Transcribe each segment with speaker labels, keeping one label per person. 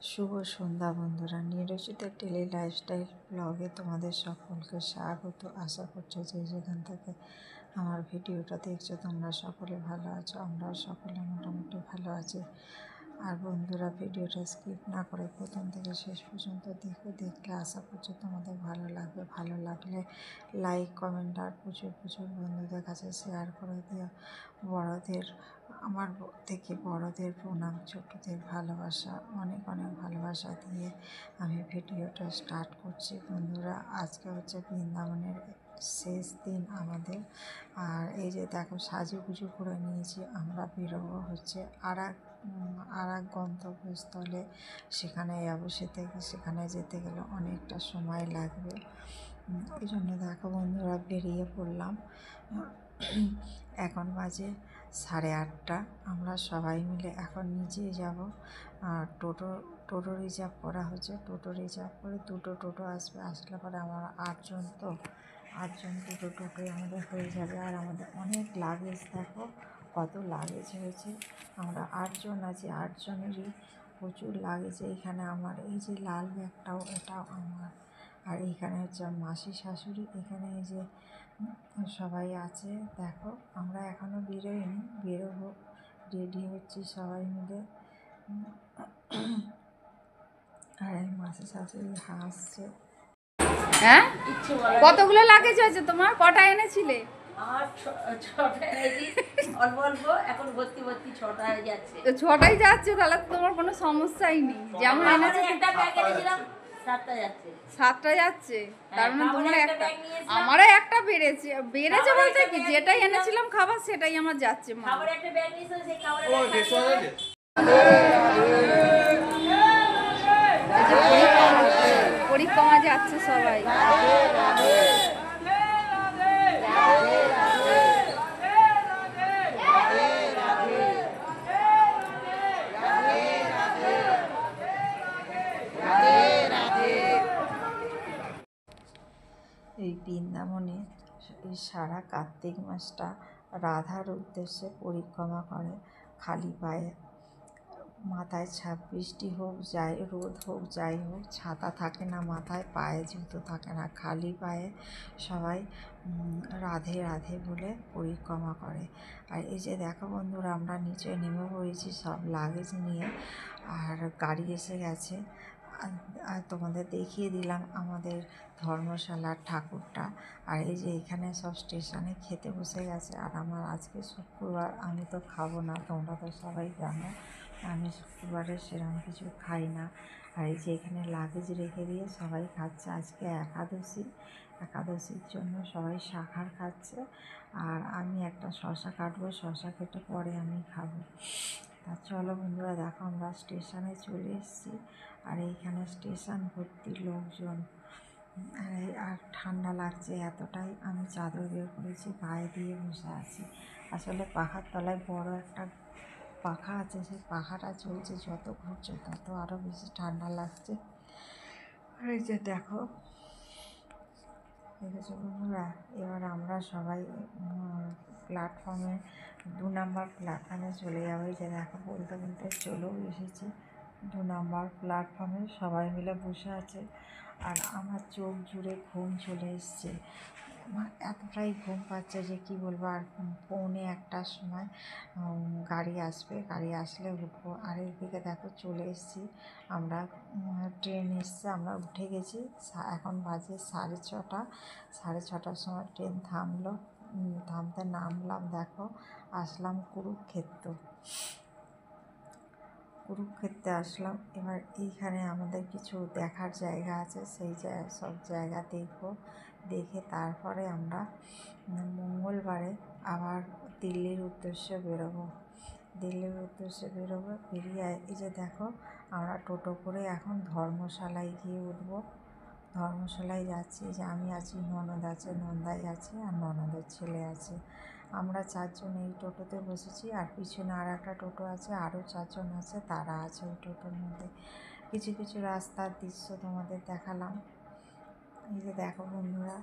Speaker 1: শুভ সন্ধ্যা বন্ধুরা, নিরুচিতা daily lifestyle ব্লগে তোমাদের সকলকে স্বাগত। আশা করছো যে যেখান থেকে আমার ভিডিওটা দেখছো তোমরা সকলে ভালো আছো। আমরাও সকলে মোটামুটি ভালো আছি। আর বন্ধুরা, ভিডিওটা স্কিপ না করে প্রথম থেকে শেষ পর্যন্ত দেখলে আশা করছো তোমাদের ভালো লাগবে। ভালো লাগলে লাইক, কমেন্ট আর প্রচুর বন্ধুদের কাছে শেয়ার করে দিও। বড়দের, আমার থেকে বড়দের প্রণাম, ছোটদের ভালোবাসা, অনেক ভালোবাসা দিয়ে আমি ভিডিওটা স্টার্ট করছি। বন্ধুরা, আজকে হচ্ছে বৃন্দাবনের শেষ দিন আমাদের। আর এই যে দেখো, সাজুগুজু করে নিয়েছি। আমরা বেরোবো হচ্ছে আর এক গন্তব্যস্থলে। সেখানে যাবো। সেখানে যেতে গেলে অনেকটা সময় লাগবে। এই জন্য দেখো বন্ধুরা, বেরিয়ে পড়লাম। এখন বাজে 8:30। আমরা সবাই মিলে এখন নিচে যাব। টোটো রিজার্ভ করা হচ্ছে। টোটো রিজার্ভ করে দুটো টোটো আসলে পরে আমার 8 জন, তো 8 জন দুটো টোটোই আমাদের হয়ে যাবে। আর আমাদের অনেক লাগেজ, দেখো কত লাগেজ হয়েছে। আমরা 8 জন আছি, 8 জনেরই প্রচুর লাগেজ। এইখানে আমার এই যে লাল ব্যাগটাও, এটাও আমার। আর এইখানে হচ্ছে মাসি শাশুড়ি, এখানে এই যে সবাই আছে। দেখো, আমরা এখনও বেরোইনি, বেরোবো, রেডি হচ্ছি সবাই মিলে। আর এই মাসি শাশুড়ি হাসছে।
Speaker 2: হ্যাঁ, কতগুলো লাগেজ হয়েছে তোমার? কটা এনেছিলে?
Speaker 3: আমার ছটা এনেছি, অল্প অল্প, এখন ভর্তি ছটা হয়ে যাচ্ছে।
Speaker 2: তো ছটাই যাচ্ছে, তাহলে তো তোমার কোনো সমস্যাই নেই। যেমন এনেছে
Speaker 3: একটা ব্যাগ এনেছিলাম, 7টা যাচ্ছে।
Speaker 2: 7টা যাচ্ছে, তার মানে
Speaker 3: খাবারের
Speaker 2: তোমার
Speaker 3: একটা
Speaker 2: একটা।
Speaker 3: ব্যাগ নিয়েছিলাম।
Speaker 2: আমারও একটা বেড়েছে
Speaker 3: খাবারের
Speaker 2: বলতে
Speaker 3: একটা
Speaker 2: কি,
Speaker 3: ব্যাগ
Speaker 2: যেটাই
Speaker 3: নিয়েছিলাম।
Speaker 2: এনেছিলাম খাবার সেটাই আমার যাচ্ছে। মা,
Speaker 3: খাবার একটা ব্যাগ নিয়েছিল, সেই খাবারের ব্যাগ
Speaker 2: এই যে পরিক্রমা যাচ্ছে সবাই।
Speaker 1: এই বৃন্দাবনে এই সারা কার্তিক মাসটা রাধার উদ্দেশ্যে পরিক্রমা করে খালি পায়ে। মাথায় বৃষ্টি হোক, যাই রোদ হোক, যাই হোক, ছাতা থাকে না মাথায়, পায়ে জুতো থাকে না, খালি পায়ে সবাই রাধে রাধে বলে পরিক্রমা করে। আর এই যে দেখো বন্ধুরা, আমরা নিচে নেমে পড়েছি সব লাগেজ নিয়ে। আর গাড়ি এসে গেছে। আর তোমাদের দেখিয়ে দিলাম আমাদের ধর্মশালার ঠাকুরটা। আর এই যে এখানে সব স্টেশনে খেতে বসে গেছে। আর আমার আজকে শুক্রবার, আমি তো খাবো না, তোমরা তো সবাই জানো আমি শুক্রবারে সেরকম কিছু খাই না। আর এই যে এখানে লাগেজ রেখে দিয়ে সবাই খাচ্ছে। আজকে একাদশীর জন্য সবাই শাখার খাচ্ছে। আর আমি একটা শশা কাটবো, শশা কেটে পরে আমি খাবো। তা চলো বন্ধুরা, দেখো আমরা স্টেশনে চলে এসেছি। আর এইখানে স্টেশন ভর্তি লোকজন। আর ঠান্ডা লাগছে এতটাই, আমি চাদর বের করেছি, গায়ে দিয়ে বসে আছি। আসলে পাখার তলায় বড় একটা পাখা আছে, সেই পাখাটা চলছে, যত ঘুরছে তত আরও বেশি ঠান্ডা লাগছে। আর এই যে দেখো, দেখেছো বন্ধুরা, এবার আমরা সবাই প্ল্যাটফর্মে 2 নম্বর প্ল্যাটফর্মে চলে যাবো। এই যে দেখো, বলতে বলতে চলেও এসেছি। 2 নম্বর প্ল্যাটফর্মে সবাই মিলে বসে আছে। আর আমার চোখ জুড়ে ঘুম চলে এসছে। আমার এতটাই ঘুম পাচ্ছে যে কি বলবো। আর 1:45টার সময় গাড়ি আসবে, গাড়ি আসলে উঠবো। আর এইদিকে দেখো চলে এসেছি আমরা। ট্রেন এসছে, আমরা উঠে গেছি। এখন বাজে 6:30। 6:30টার সময় ট্রেন থামলো। থামতে নামলাম, দেখো আসলাম কুরুক্ষেত্রে আসলাম। এবার এইখানে আমাদের কিছু দেখার জায়গা আছে, সেই সব জায়গা দেখে তারপরে আমরা মঙ্গলবারে আবার দিল্লির উদ্দেশ্যে বেরোবো। বেরিয়ে এই যে দেখো, আমরা টোটো করে এখন ধর্মশালায় গিয়ে উঠবো। ধর্মশালায় যাচ্ছি। যে আমি আছি, ননদ আছে, নন্দাই আছে, আর ননদের ছেলে আছে। আমরা 4 জন এই টোটোতে বসেছি। আর পিছনে আর একটা টোটো আছে, আরও 4 জন আছে, তারা আছে ওই টোটোর মধ্যে। কিছু রাস্তার দৃশ্য তোমাদের দেখালাম। এই যে দেখো বন্ধুরা,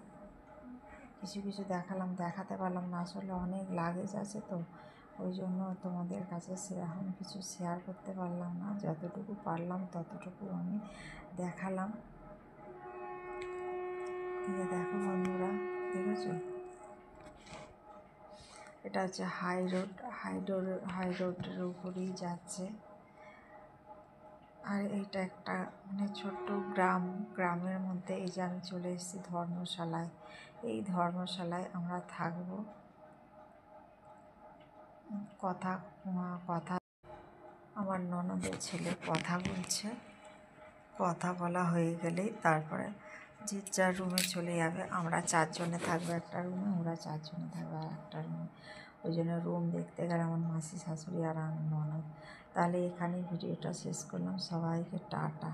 Speaker 1: কিছু দেখালাম, দেখাতে পারলাম না, আসলে অনেক লাগেজ আছে তো ওই জন্য তোমাদের কাছে সেরকম কিছু শেয়ার করতে পারলাম না, যতটুকু পারলাম ততটুকু আমি দেখালাম। এই দেখো বন্ধুরা, দেখেছো, এটা হচ্ছে হাই রোডের উপরেই যাচ্ছে। আর এইটা একটা মানে ছোট্ট গ্রামের মধ্যে এই যে আমি চলে এসেছি ধর্মশালায়। এই ধর্মশালায় আমরা থাকবো। কথা কথা আমার ননদের ছেলে কথা বলছে, কথা বলা হয়ে গেলেই তারপরে যে যার রুমে চলে যাবে। আমরা 4 জনে থাকবো একটা রুমে, ওরা 4 জনে থাকবে আর একটা রুমে। ওই জন্য রুম দেখতে গেলে আমার মাসি শাশুড়ি আর আমার ননদ। তাহলে এখানেই ভিডিওটা শেষ করলাম। সবাইকে টাটা।